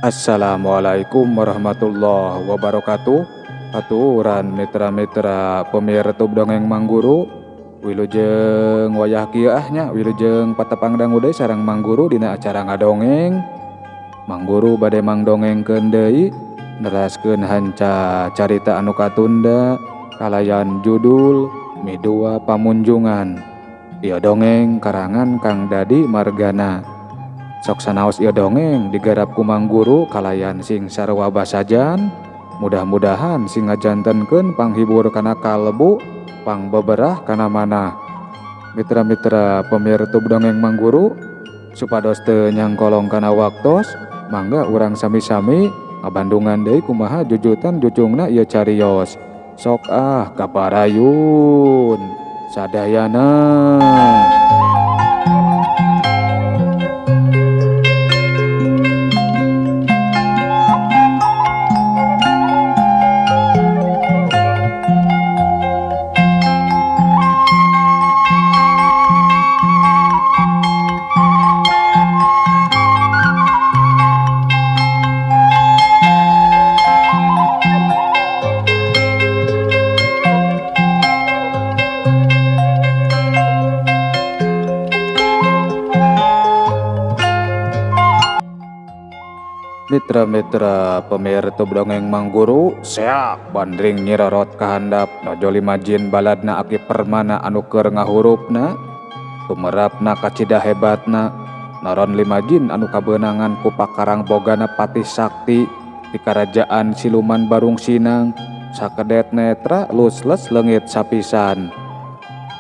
Assalamualaikum warahmatullahi wabarakatuh. Aturan mitra-mitra pemirsa dongeng Mangguru. Wilujeng wayah kieu ahnya wilujeng patepang dangudeui sareng Mangguru dina acara ngadongeng. Mangguru bade mangdongengkeun deui neraskeun hanca carita anu katunda kalayan judul Midua Pamunjungan. Ieu dongeng karangan Kang Dadi Margana. Sok sanaos ieu dongeng digarap ku Mangguru kalayan sing sarua basajan. Mudah-mudahan sing ngajantenkeun panghibur kana kalbu, pangbeberah kana manah. Mitra-mitra pemirsa dongeng Mangguru, supados teu nyangkolong kana waktos, mangga urang sami-sami ngabandungan deui kumaha jujutan jujungna ieu cariyos. Sok kaparayun sadayana. Mitra-mitra pemirsa dongeng Mangguru, seak bandring nyirorot kahandap nojo limajin baladna aki permana anu keur ngahurupna, tumerapna kacida hebatna, naron limajin anu kabeunangan ku pakarang bogana patih sakti di karajaan siluman Barung Sinang, sakedet netra lusles leungit sapisan.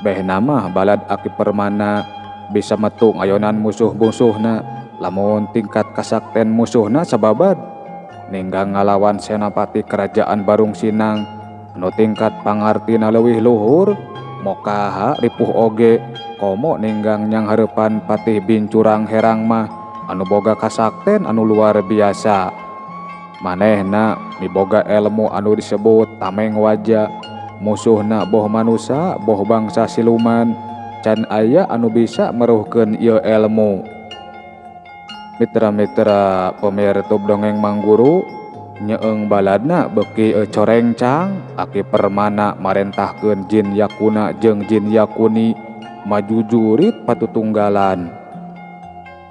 Behna mah balad aki permana bisa metung ayonan musuh-musuhna. Lamun tingkat kasakten musuhna sababad ninggang ngalawan senapati kerajaan Barung Sinang anu tingkat pangartina leuwih luhur, mokaha ripuh oge komo ninggang nyang hareupan patih bincurang herang mah anu boga kasakten anu luar biasa. Manehna miboga elmu anu disebut tameng waja, musuhna boh manusia boh bangsa siluman, can aya anu bisa meruhkeun ieu elmu. Mitra-mitra pemirsa dongeng Mangguru, nyeeng baladna beuki corengcang aki permana marentahkeun Jin Yakuna jeung Jin Yakuni maju jurit patutunggalan.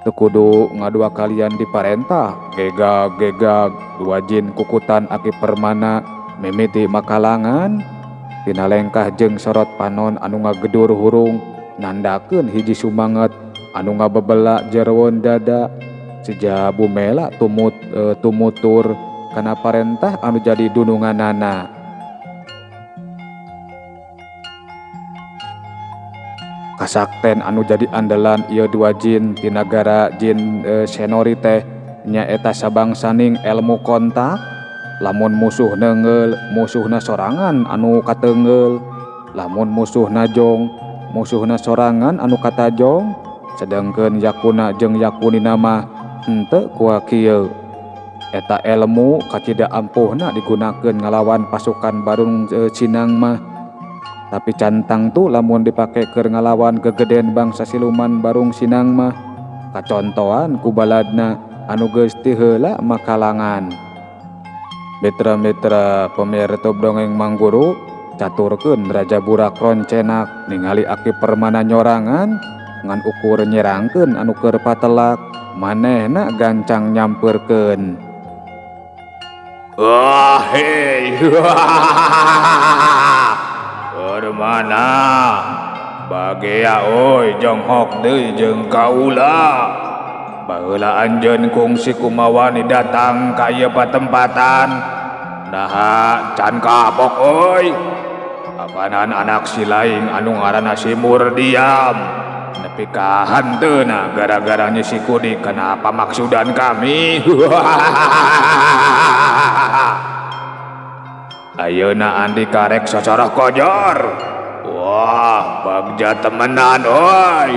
Teu kudu ngadua kalian diparentah, gegag-gegag dua jin kukutan aki permana mimiti makalangan tina lengkah jeung sorot panon anu ngagedur hurung nandakeun hiji sumanget anu ngabebela jeroan dada. Sija bumela tumutur kana parentah anu jadi dununganana. Kasakten anu jadi andalan ieu dua jin ti nagara jin senori teh nyaeta sabangsaning elmu kontak. Lamun musuh neungeul, musuhna sorangan anu kateungeul. Lamun musuhna jong, musuhna sorangan anu katajong. Sedengkeun Yakuna jeung Yakunina mah henteu kua kieu. Eta elmu kacida ampuhna digunakeun ngalawan pasukan Barung Sinang mah. Tapi cantang tu lamun dipake keur ngalawan gegeden bangsa siluman Barung Sinang mah kacontoan ku baladna anu geus ti heula makalangan. Mitra-mitra pemirsa dongeng Mangguru, caturkeun Raja Burak Roncenak ningali aki permana nyorangan ngan ukur nyerangkeun anu keur patelak. Manehna gancang nyampeurkeun. Wah, hei. Keur mana? Bagea oi jonghok deui jeung kaula. Baheula anjeun kungsi kumaha datang ka ieu patempatan. Naha can kapok oi. Apanan anak si laing anu ngaranna si Murdiam. Nepi ka hanteuna gara-gara si Kudi kenapa maksudan kami. Ayeuna andi karek sacara kojor. Wah, bagja temenan oi.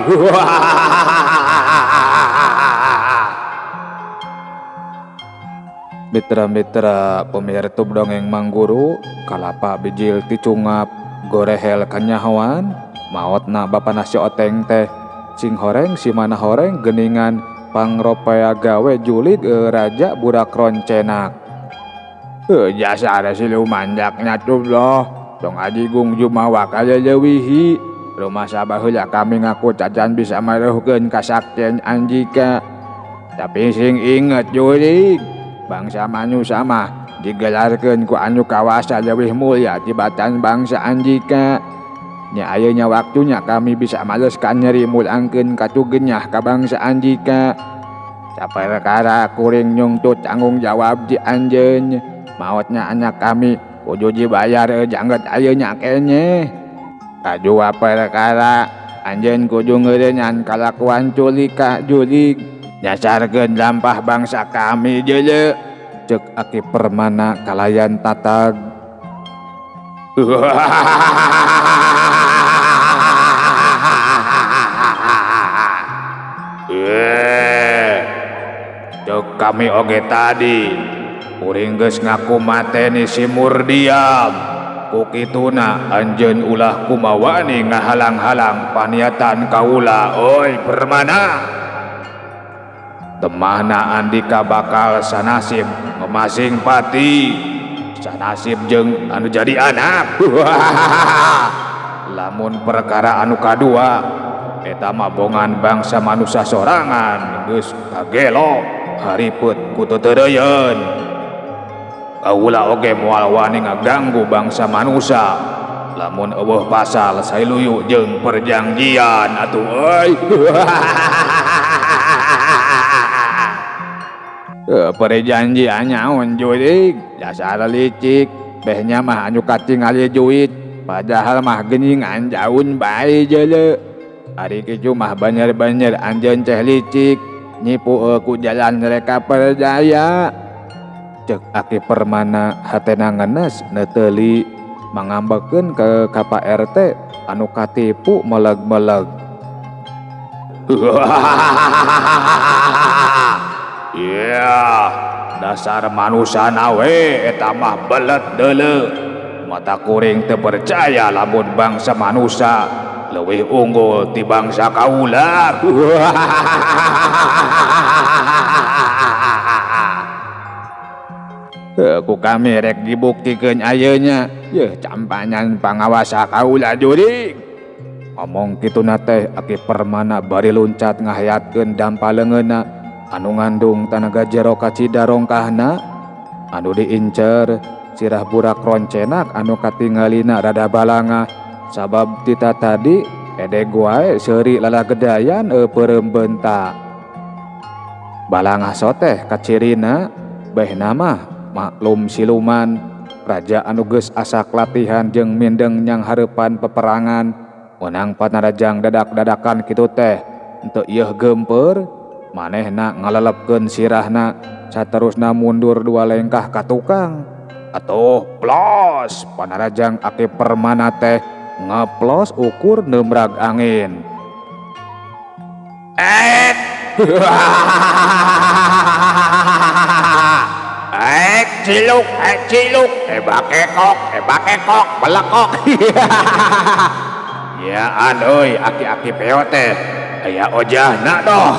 Mitra-mitra pemirsa dongeng Mangguru, kalapa bijil ti cungap gorehel kanyahoan maotna bapana si Oteng teh cing horeng si mana horeng geningan pangropea gawe julid raja budak roncenak. Jasa ada siluman jaknya tuh loh. Dong ajigung jumawa kaya lewihi. Rumah sabah heula kami ngaku cacan bisa maruhkeun kasaktian anjika. Tapi sing inget jurig, bangsa manusia mah digelarkeun ku anu kawasa leuwih mulya tibatan bangsa anjika. Nya ayeuna waktunya kami bisa maleskan nyeri mulangkeun katugenyah ka bangsa anjika. Saperkara kuring nyungtut tanggung jawab di anjeun. Mautnya anak kami kudu dibayar jangget ayeuna keneh. Kadua perkara anjeun kudu ngeureunyan kalakuan culik ka julig. Nyasarkeun lampah bangsa kami jeuleu. Cek Aki Permana kalayan tatag. Cek kami oge tadi kuring geus ngaku mateni si Murdiam. Kukituna anjeun ulah kumawani ngahalang-halang paniatan kaula oi Permana. Temahna Andika bakal sanasib ngemasing pati, sanasib jeung anu jadi anak. Lamun perkara anu kadua eta mah bongan bangsa manusia sorangan geus kagelo hariput ku teuteureuyeun. Kaula oge moal wani ngaganggu bangsa manusia lamun eueuh pasal sailuyu jeung perjanjian atuh euy. Perjanjian nyaon jurig, dasar licik, behnya mah anu katingali duit, padahal mah geuningan jaun bae jeuleu. Ari kitu mah banyer-banyer anjeun teh licik, nyipu ku jalan mereka perjaya. Cek Aki Permana hatena ngenes neteuli mangambekeun ke Pak RT anu katipu meleg-meleg. Ya, dasar manusia nawe eta mah belet deuleu. Mata kuring teu percaya lamun bangsa manusia leuwih unggul ti bangsa kaula. Ku kami rek dibuktikeun ayeuna, yeuh campanyan pangawasa kaula jurig. Ngomong kitu na teh Aki Permana bari luncat ngahayatkeun dampaleungeunna anu ngandung tanaga jero ka cidarongkahna. Anu diincer sirah burak roncenak anu katinggalina rada balanga sabab tita tadi edeg wae seuri lalagedayan peureum beunta. Balangah soteh kacirina behna mah maklum siluman raja anu geus asak latihan jeung mindeng nyang hareupan peperangan. Menang panarajang dadak-dadakan kitu teh henteu ieuh gempeur manehna ngalelepkeun sirahna saterusna mundur 2 lengkah ka tukang. Atuh plos panarajang Aki Permana teh ngeplos ukur neumrag angin. Ciluk, bakekok, belekok. Ya euy, aki-aki peo teh aya ojahna doh.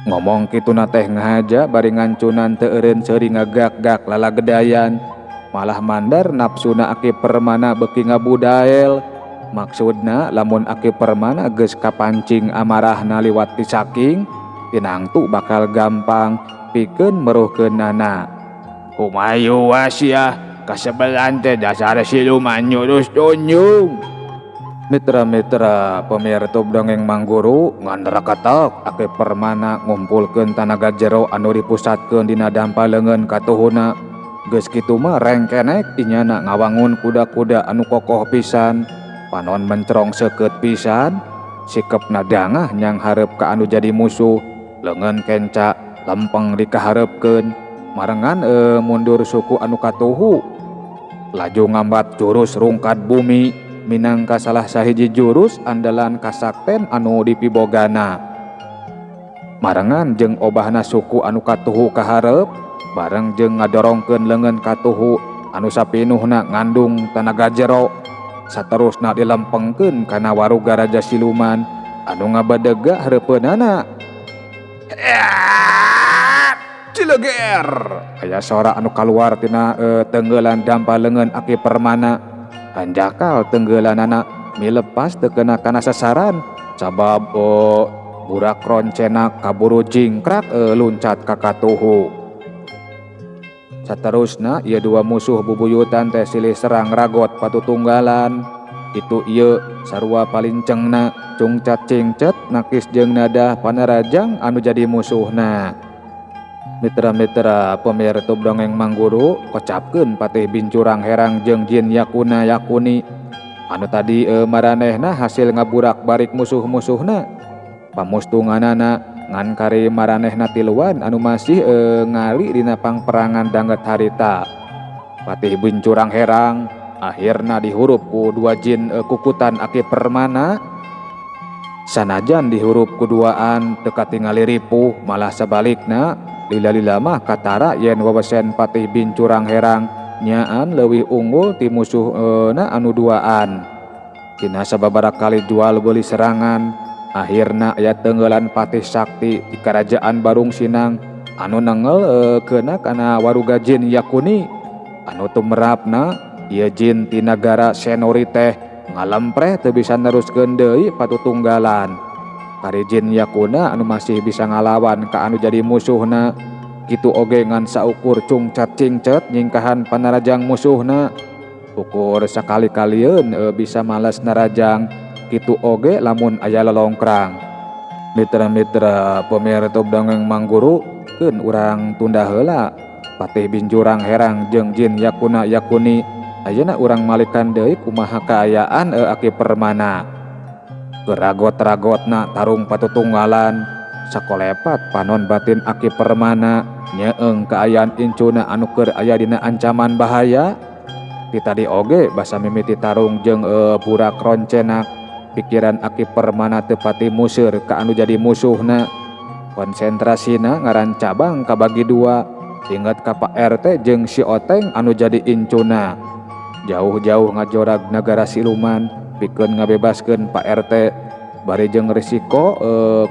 Ngomong kitu na teh ngahaja bari ngancunan teu eureun seuri ngagak-gak lalagedayan. Malah mandar nafsuna Aki Permana beuki ngabudael. Maksudna lamun Aki Permana geus kapancing amarahna liwat ti saking, tinangtu bakal gampang pikeun meruhkeunana. Kumayu wasia kasebelan teh dasar siluman nyurus tunjung. Mitra-mitra pemirsa dongeng Mangguru ngan rakatok Aki Permana ngumpulkeun tanaga jero anu dipusatkeun dina dampaleungeun katuhuna. Geus kitu mah rengkenek inyana ngawangun kuda-kuda anu kokoh pisan. Panon mencrong seukeut pisan, sikepna dangah nyang hareup ka anu jadi musuh. Leungeun kenca lempeng dikahareupkeun. Marengan mundur suku anu katuhu. Laju ngambat jurus rungkat bumi minangka salah sahiji jurus andalan kasakten anu dipibogana. Marengan jeung obahna suku anu katuhu kaharep bareng jeung ngadorongkeun leungeun katuhu anu sapinuhna ngandung tanaga jero. Saterusna dilempengkeun kana waruga raja siluman anu ngabadega hareupeunana. Cileger aya sora anu kaluar tina tenggelan dampalengan Aki Permana. Hanjakal tenggelanana milepas teu kena kana sasaran sabab burak roncena kaburu jingkrak luncat ka katuhu. Saterusna ieu dua musuh bubuyutan teh silih serang ragot patutunggalan. Itu ieu sarua palincengna cungcat cingcet nakis jeung nadah panarajang anu jadi musuhna. Mitra-mitra pemiar YouTube Dongeng Mangguru, kocapkeun Patih Bincurang Herang jeung Jin Yakuna Yakuni anu tadi maranehna hasil ngaburak barik musuh-musuhna. Pamustunganana ngan kari maranehna tiluan anu masih ngali dina pangperangan dangget harita. Patih Bincurang Herang akhirna dihurup ku dua jin kukutan Aki Permana. Sanajan dihurup kuduaan teu katingali ripuh, malah sabalikna lila-lila mah katara yen wawesen Patih Bincurang Herang nyaan leuwih unggul ti musuhna anu duaan. Tina sababaraha kali jual beuli serangan, akhirna aya tenggelan patih sakti di Karajaan Barung Sinang anu nengel keuna kana waruga Jin Yakuni anu tumrapna ieu jin ti nagara Senori teh ngalempreh teu bisa neruskeun deui patutunggalan. Kari Jin Yakuna anu masih bisa ngalawan ka anu jadi musuhna, kitu oge ngan saukur cungcat cingcet nyingkahan panarajang musuhna. Ukur sakali-kalieun bisa males narajang, kitu oge lamun aya lelongkrang. Mitra-mitra pemiar YouTube Dongeng Mangguru, keun urang tunda heula Patih Bincurang Herang jeung Jin Yakuna Yakuni. Ayeuna urang malikan deui kumaha kaayaan Aki Permana. Geragot-ragotna tarung patutunggalan sakolepat panon batin Aki Permana nyeeng kaayaan incuna anu keur aya dina ancaman bahaya. Ti tadi oge basa mimiti tarung jeung burak roncenak pikiran Aki Permana teu pati museur ka anu jadi musuhna. Konsentrasina ngaran cabang kabagi dua, inget ka Pak RT jeung si Oteng anu jadi incuna. Jauh-jauh ngajorag nagara siluman pikeun ngabebaskeun Pak RT. Bari jeung risiko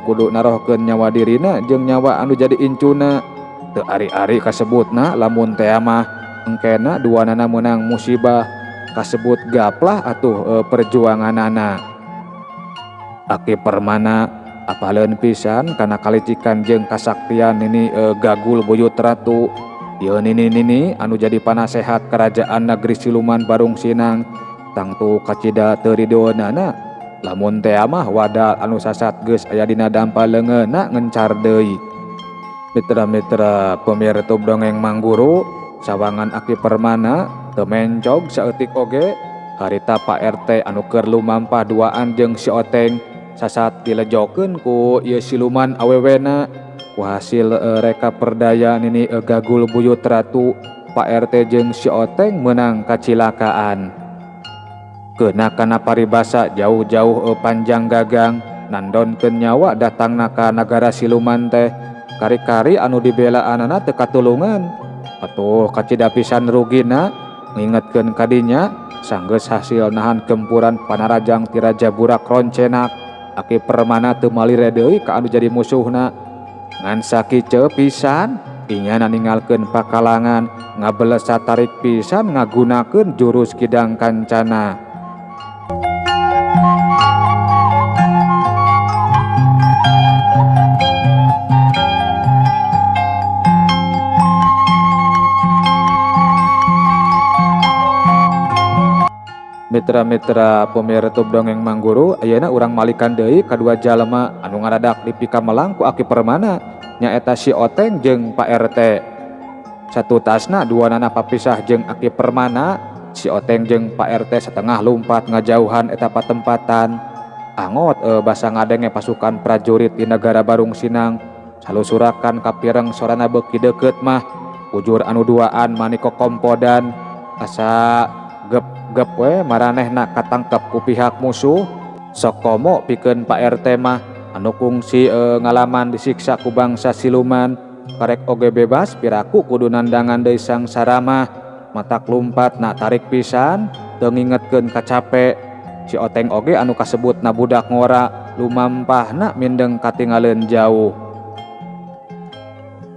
kudu narohkeun nyawa dirina jeung nyawa anu jadi incuna. Teu ari-ari kasebutna lamun teh mah engkena duanana meunang musibah kasebut gaplah atuh perjuanganana. Aki Permana apaleun pisan kana kalicikan jeung kasaktian nini Gagul Buyut Ratu. Ieu nini anu jadi panasehat kerajaan negeri siluman Barung Sinang tangtu kacida teu ridonana lamun teh mah wadal anu sasat geus aya dina dampaleungeunna ngencar deui. Mitra-mitra pemiar YouTube Dongeng Mangguru, sawangan Aki Permana teu mencog saeutik oge harita Pak RT anu keur lumampah duaan jeung si Oteng sasat dilejokeun ku ieu siluman awewena. Ku hasil reka perdaya nini Gagul Buyut Ratu, Pak RT jeung si Oteng menang kacilakaan. Keuna kana paribasa jauh-jauh panjang gagang nandonkeun nyawa datangna ka nagara siluman teh kari-kari anu dibelaanana teu katulungan. Atuh kacida pisan rugina ngingetkeun kadinya sanggeus hasil nahan gempuran panarajang ti Raja Burak Roncenak. Aki Permana teu malire deui ka anu jadi musuhna. Ngan sakiceu pisan inyana ninggalkeun pakalangan ngabeles satarik pisan ngagunakeun jurus Kidang Kancana. Mitra-mitra pemiar YouTube Dongeng Mangguru, ayeuna urang malikan deui kadua jalema anu ngaradak dipikamelang ku Aki Permana nyaeta si Oteng jeung Pak RT. Satu tasna duanana papisah jeung Aki Permana, si Oteng jeung Pak RT setengah lumpat ngajauhan eta patempatan. Angot basa ngadenge pasukan prajurit di negara Barung Sinang salusurakan kapireng sorana beuki deukeut mah ujur anu duaan maniko kompodan asa gep we maranehna katangkep ku pihak musuh. Sok komo pikeun Pak RT mah anu kungsi ngalaman disiksa ku bangsa siluman karek oge bebas piraku kudu nandangan deui sangsara mah matak lumpat na tarik pisan teu ngingetkeun kacape. Si Oteng oge anu kasebutna budak ngora lumampahna mindeng katingaleun jauh.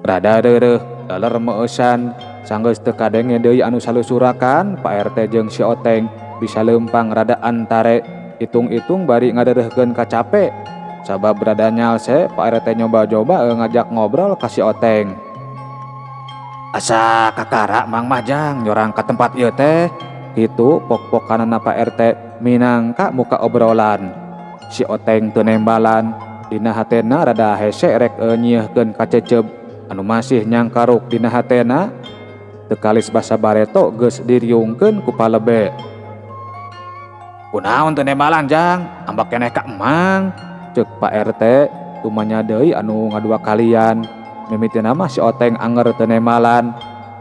Rada reureuh daler meueusan sanggeus teu kadenge deui anu salusurakan Pak RT jeung si Oteng bisa lempang rada antare itung-itung bari ngadeureuhkeun ka capek. Sabab rada nyalse Pak RT nyoba-coba ngajak ngobrol ka si Oteng. Asa kakara Mang Majang nyorang ka tempat ieu teh. Kitu pok-pokanana Pak RT minangka muka obrolan. Si Oteng teu nembalan, dina hatena rada hese rek nyieehkeun ka Cecep anu masih nyangkaruk dina hatena. Teu kalis basa bareto geus diriungkeun ku palebe. Kunaon teu nembalan Jang, ambak keneh ka Emang, ceuk Pak RT tumanya deui anu ngadua kalian. Mimitina mah si Oteng anger teu nembalan.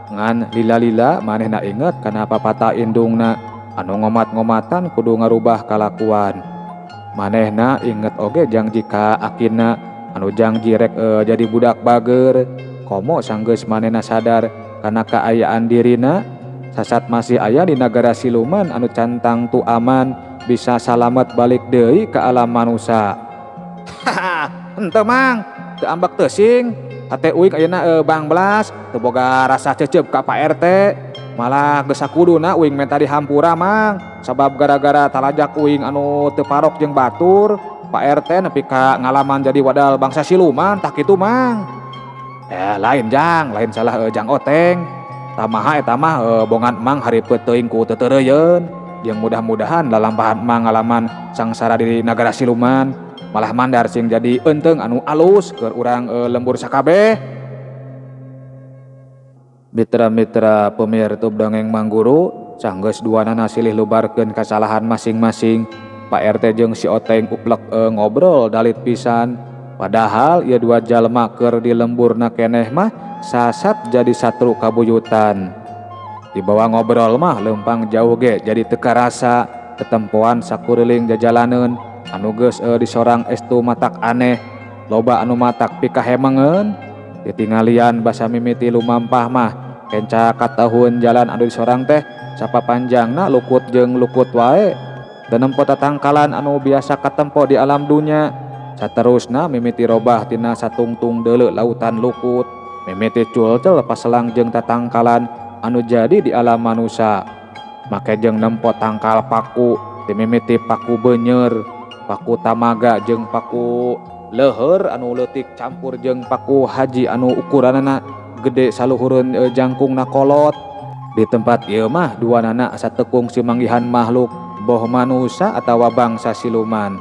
Ngan lila-lila manehna inget kana papata indungna anu ngomat-ngomatan kudu ngarubah kalakuan. Manehna inget oge janji ka akinna anu janji rek jadi budak bager. Komo sanggeus manehna sadar kana kaayaan dirina, sasat masih aya di nagara siluman anu cantang tu aman bisa salamet balik deui ka alam manusia. Henteu Mang, teu ambek teusing. Hate uing ayeuna Bang Blas teu boga rasa cecep ka Pak RT. Malah geus sakuduna uing menta dihampura Mang, sabab gara-gara talajak uing anu teu parok jeung batur, Pak RT nepi ka ngalaman jadi wadal bangsa siluman tak kitu Mang. Lain Jang, lain salah Jang Oteng. Tamaha eta mah bongan Mang hareupeut teuing ku teutereuyeun. Jeung mudah-mudahan lalampahan Mang ngalaman sangsara di nagara siluman. Malah mandar sing jadi enteng anu alus keur urang lembur sakabeh. Mitra-mitra pemirsa dongeng Mang Guru, sanggeus duanana silih lubarkeun kasalahan masing-masing. Pak RT jeung si Oteng uplek ngobrol dalit pisan. Padahal ieu dua jalma keur di lemburna keneh mah sasat jadi satru kabuyutan. Di bawah ngobrol mah lempang jauh ge jadi teu karasa ketempoan sakuring jajalaneun. Anu geus disorang estu matak aneh, loba anu matak pikahemengeun. Ditingalian basa mimiti lumampah mah kenca katahun jalan anu disorang teh sapapanjangna lukut jeung lukut wae. Teu nempo tatangkalan anu biasa katempo di alam dunya. Saterusna mimiti robah tina satungtung deuleu lautan lukut. Mimiti culcel paselang jeung tatangkalan anu jadi di alam manusia. Make jeung nempo tangkal paku, dimimiti paku beunyer, paku tamaga jeung paku leuheur anu leutik campur jeung paku haji anu ukuranana gede saluhureun jangkungna kolot. Di tempat ieu mah duanana asa tekung si manggihan makhluk boh manusia atawa bangsa siluman.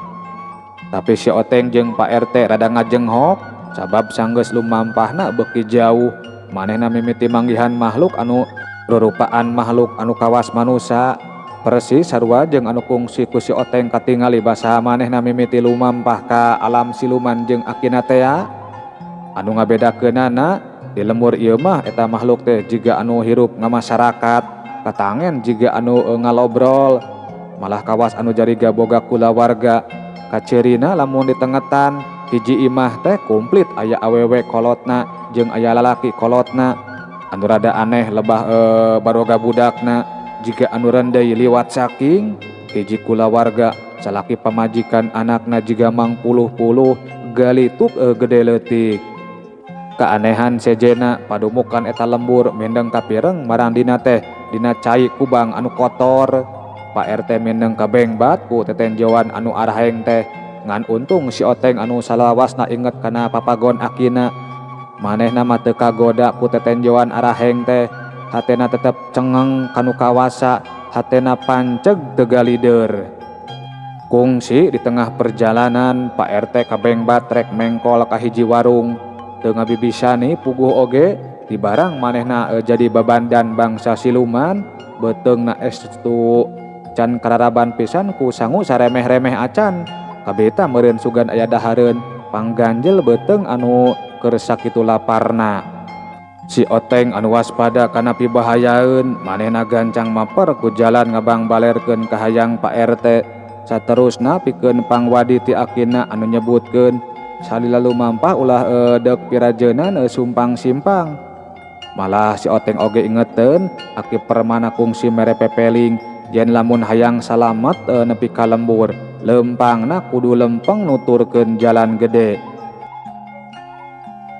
Tapi si Oteng jeung Pak RT rada ngajenghok sabab sanggeus lumampahna beuki jauh. Manehna mimiti manggihan makhluk anu rurupaan makhluk anu kawas manusia. Persis sarua jeung anu kungsi ku si Oteng katingali basa manehna mimiti lumampah ka alam siluman jeung akina tea. Anu ngabedakeunana di lembur ieu mah eta makhluk teh jiga anu hirup ngamasyarakat, katangen jiga anu ngalobrol, malah kawas anu jariga boga kulawarga. Kaceurina lamun ditengetan hiji imah teh komplit aya awewe kolotna jeung aya lalaki kolotna. Anu rada aneh lebah baroga budakna. Jika anu rendai liwat saking hiji kulawarga salaki pamajikan anakna jiga mangpuluh-puluh galituk gede leutik. Kaanehan sejena padumukan eta lembur mendeng kapireng marang dina teh dina cai kubang anu kotor. Pak RT mendeng kabengbat ku tetenjoan anu araheng teh. Ngan untung si Oteng anu salawasna inget kana papagon akina. Manehna mah teu kagoda ku tetenjoan araheng teh. Hatena tetep cengeng kanu kawasa, hatena panceg teu galideur. Kungsi di tengah perjalanan Pak RT kabengbat rek mengkol ka hiji warung. Teu ngabibisani puguh oge di barang manehna jadi babandan bangsa siluman. Beteungna estu can kararaban pisan ku sangu saremeh-remeh acan. Kabeta meureun sugan aya dahareun pangganjel beteung anu keur sakitu laparna. Si Oteng anu waspada kana pibahayaeun manehna gancang maper ku jalan ngabang balerkeun ka hayang Pak RT. Saterusna pikeun pangwadi ti akinna anu nyebutkeun salila lumampah ulah deuk pirajeunan sumpang simpang. Malah si Oteng oge ingeteun aki permana kungsi mere pepeling yen lamun hayang salamet nepi ka lembur, lempangna kudu lempeng nuturkeun jalan gede.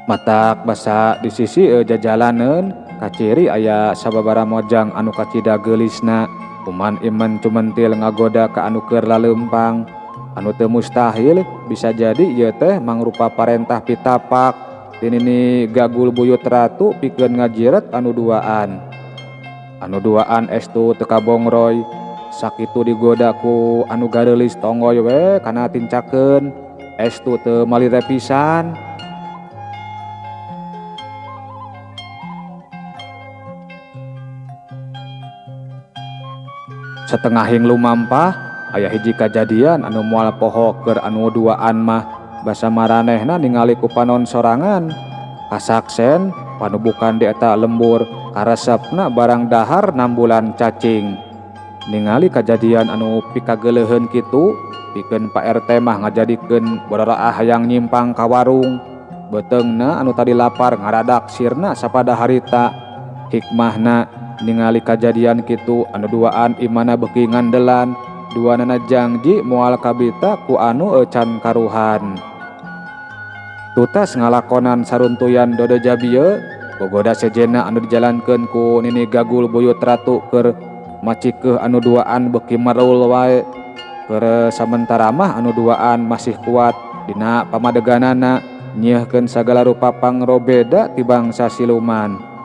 Matak basa di sisi jajalaneun kaciri aya sababaraha mojang anu kacida geulisna kuman iman cumentil ngagoda ka anu keur laleumpang anu teu mustahil bisa jadi ieu teh mangrupa parentah pitapak tinini gagul buyut ratu pikeun ngajiret anu duaan estu teu kabongroy sakitu digoda ku anu gareulis tonggoy we kana tincakeun estu teu malire pisan. Setengahing lumampah aya hiji kajadian anu moal poho keur anu duaan mah basa maranehna ningali ku panon sorangan kasaksen panubukan di eta lembur karesepna barang dahar 6 bulan cacing. Ningali kajadian anu pikageleuheun kitu pikeun Pak RT mah ngajadikeun boraraah hayang nyimpang ka warung beteungna anu tadi lapar ngaradak sirna sapada harita. Hikmahna ningali kajadian kitu anu duaan imana beuki ngandelan duanana janji moal kabita ku anu can karuhan. Tutas ngalakonan saruntuyan dodo jabieu bogoda sejenna anu dijalankeun ku nini gagul buyut ratu keur macikeuh anu duaan beuki mereul wae keur samentara mah anu duaan masih kuat dina pamadeganana nyieunkeun sagala rupa pangrobeda ti bangsa siluman.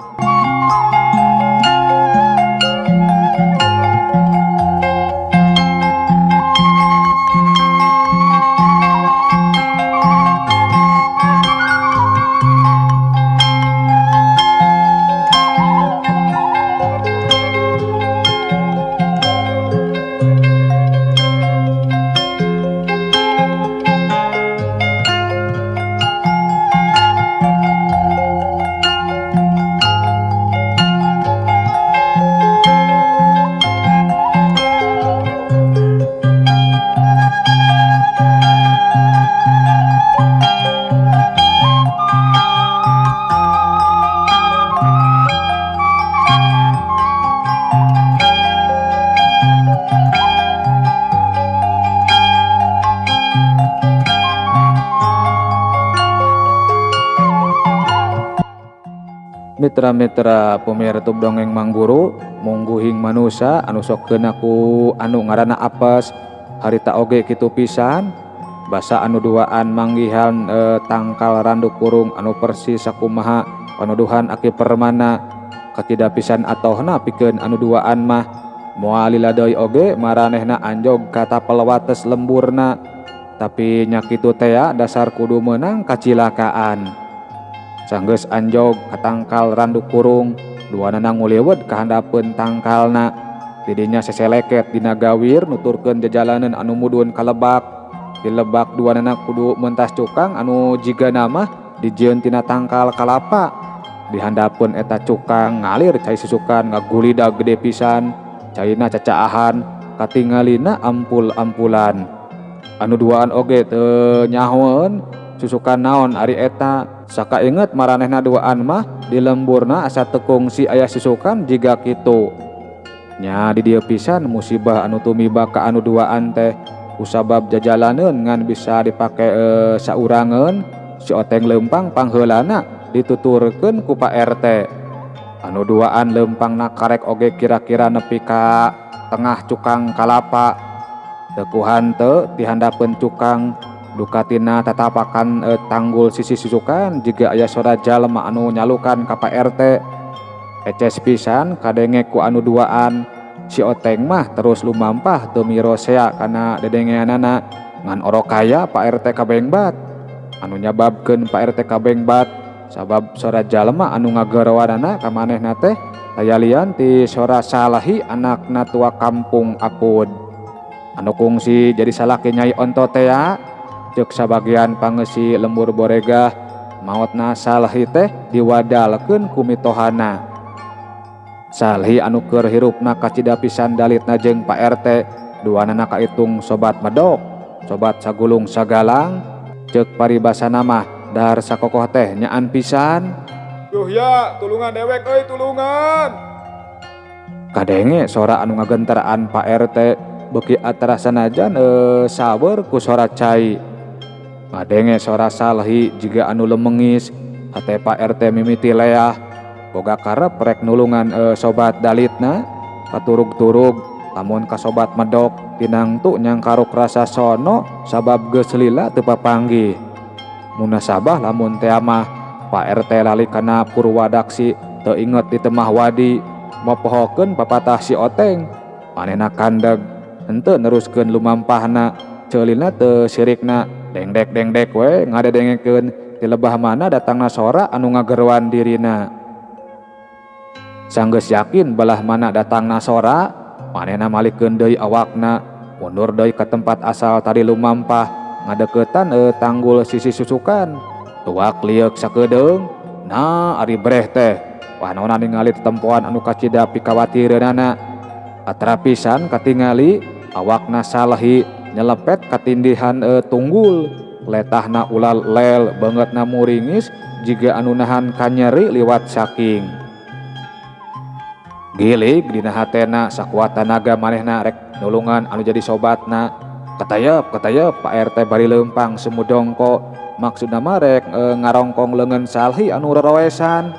Mitra-mitra pemirsa dongeng Mangguru mungguhing manusia anu sok aku anu ngaranna apes harita oge kitu pisan basa anu duaan manggihan tangkal randuk kurung anu persis sakumaha panuduhan aki permana katidak pisan atohna pikeun anu duaan mah moal liladeui oge maranehna anjog kata pelewates lemburna tapi nya kitu teh dasar kudu meunang kacilakaan. Sanggeus anjog katangkal randuk kurung duanana ngulewed ka handapeun tangkalna didinya seseleket dina gawir nuturkeun jajalaneun anu mudun ka lebak di lebak duanana kudu mentas cukang anu jiga nama dijieun tina tangkal kalapa di handapeun eta cukang ngalir cai susukan ngagulida gede pisan caina cacaahan katingalina ampul-ampulan anu duaan oge teu nyahoeun susukan naon ari eta saka inget maranehna duaan mah di lemburna asa tekungsi aya susukan jiga kitu nya di dieu pisan musibah anu tumiba ka anu duaan teh kusabab jajalaneun ngan bisa dipake saurangeun si oteng leumpang pangheulana dituturkeun ku Pak RT anu duaan leumpangna karek oge kira-kira nepi ka tengah cukang kalapa teu ku hanteu ti handapeun cukang dukatina tatapakan tanggul sisi susukan jika aya sora jalma anu nyalukan ka Pak RT eces pisan kadenge ku anu duaan si oteng mah terus lumampah teu mirosea kana dedengeanana ngan orokaya Pak RT kabengbat anu nyababkeun Pak RT kabengbat sabab sora jalma anu ngagerowanana ka manehna teh aya lian ti sora Salahi anakna tua kampung Apud anu kungsi jadi salaki Nyai Onto teh cek sabagian pangesi lembur boregah maotna Salahi teh diwadalkeun ku mitohana Salahi anu keur hirupna kacida pisan dalitna jeung Pak RT duanana kaitung sobat medok sobat sagulung sagalang cek paribasana mah dahar sakokoh teh nyaan pisan Yuh ya tulungan dewek euy tulungan kadenge sora anu ngagenteraan Pak RT beuki atara sanajan sawer ku sora cai ngadenge sora Salahi jiga anu lemengis hate Pak RT mimiti leah boga karep rek nulungan sobat dalitna katurug-turug lamun ka sobat medok tinangtu nyang karuk rasa sono sabab geus lila teu papanggih. Munasabah lamun teh mah Pak RT lali kana Purwadaksi teu inget di temah wadi mopohokeun papatah si Oteng manehna kandeg henteu neruskeun lumampahna ceulina teu sirikna dengdek we ngadedengekeun ti lebah mana datangna sora anu ngageruan dirina. Sanggeus yakin belah mana datangna sora manehna malikeun deui awakna mundur deui ka tempat asal tadi lumampah ngadeukeutan tanggul sisi susukan tuak liuk sakedeung. Nah ari breh teh wanona ningali tetempoan anu kacida pikawatireunana atrapisan katingali awakna Salhi nyelepet katindihan tunggul letahna ulal lel bangetna muringis jiga anu nahan kanyeri liwat saking gilig dina hatena sakuat tanaga manehna rek nulungan anu jadi sobatna. Katayep Pak RT bari leumpang semudongko maksudna mah rek ngarongkong leungeun Salhi anu roroesan.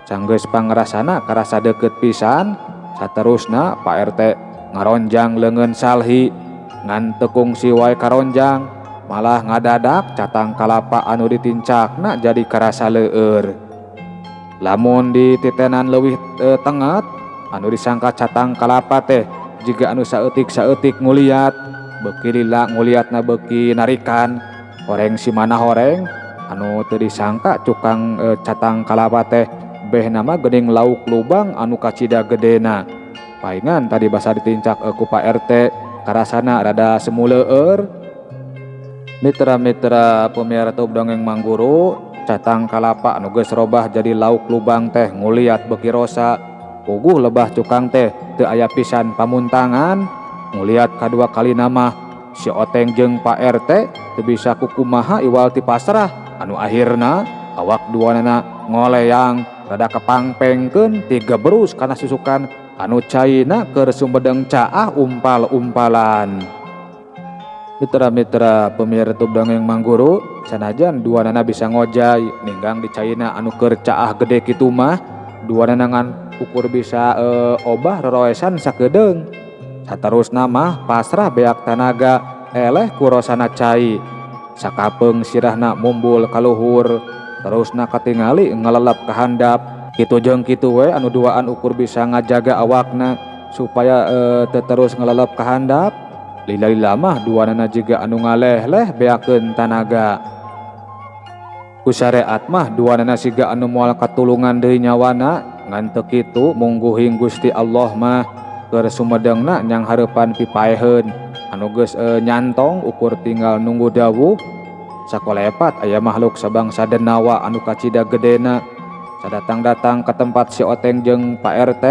Sanggeus pangrasana karasa deukeut pisan saterusna Pak RT ngaronjang leungeun Salhi ngan teu kungsi wae karonjang malah ngadadak catang kalapa anu ditincakna jadi karasa leueur. Lamun di titenan leuwih tenget anu disangka catang kalapa teh jiga anu saeutik nguliat beuki lila nguliatna beuki narikan horeng si mana horeng anu teu disangka cukang catang kalapa teh beh nama geuning lauk lubang anu kacida gedena. Paingan tadi basa ditincak ku Pak RT karasana rada semuleueur. Mitra-mitra pemirsa dongeng Mangguru, catang kalapa anu geus robah jadi lauk lubang teh nguliat beuki rosa puguh lebah cukang teh teu aya pisan pamuntangan nguliat kadua kali nama si Oteng jeung Pak RT teu bisa kukumaha iwal ti pasrah anu akhirna awak duanana ngoleang rada kepangpengkeun ti gebrus kana susukan anu caina keur sumbedeng caah umpal-umpalan. Mitra-mitra pemirsa dongeng Mangguru, sanajan duanana bisa ngojay ninggang di caina anu keur caah gede kitu mah duanana ngan ukur bisa obah roroesan sakedeung. Saterusna mah pasrah beak tanaga eleh kurosana cai sakapeung sirahna mumbul kaluhur terusna katingali ngelelep ka handap kitu jeung kitu we anu duaan ukur bisa ngajaga awakna supaya teu terus ngelelep ka handap. Lila-lila mah duanana jiga anu ngaleh-leh beakeun tanaga. Ku syariat mah duanana siga anu moal katulungan deui nyawana ngan teu kitu mungguhing Gusti Allah mah keur sumedengna nyang hareupan pipaeheun anu geus nyantong ukur tinggal nunggu dawuh. Sakolepat aya makhluk sabangsa denawa anu kacida gedena sadatang-datang ke tempat si Oteng jeung Pak RT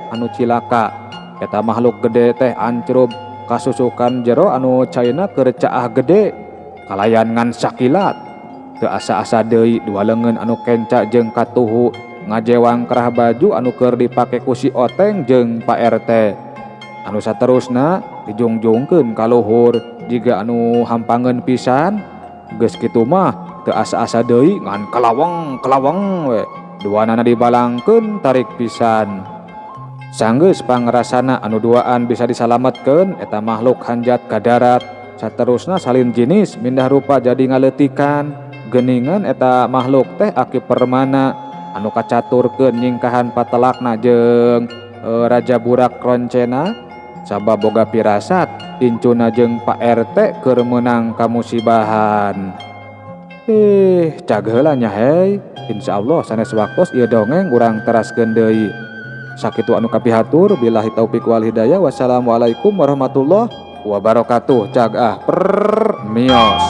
anu cilaka. Eta makhluk gede teh ancrub kasusukan jero anu caina keur caah gede kalayan ngan sakilat teu asa-asa deui dua leungeun anu kenca jeung katuhu ngajewang kerah baju anu keur dipake ku si Oteng jeung Pak RT. Anu saterusna dijungjungkeun ka luhur jiga anu hampangeun pisan geus kitu mah teu asa-asa deui ngan kelaweng we duanana dibalangkeun tarik pisan. Sanggeus pangrasana anu duaan bisa disalametkeun eta makhluk hanjat ka darat saterusna salin jenis mindah rupa jadi ngaleutikan geuningan eta makhluk teh aki permana anu kacaturkeun nyingkahan patelakna jeung Raja Burak Roncena sabab boga pirasat incuna jeung Pak RT keur meunang kamusibahan. Cag heula nya hei, insyaallah sanes waktos ieu dongeng urang teraskeun deui. Sakitu anu kapihatur billahi taufik wal hidayah. Wassalamualaikum warahmatullahi wabarakatuh. Cag mios.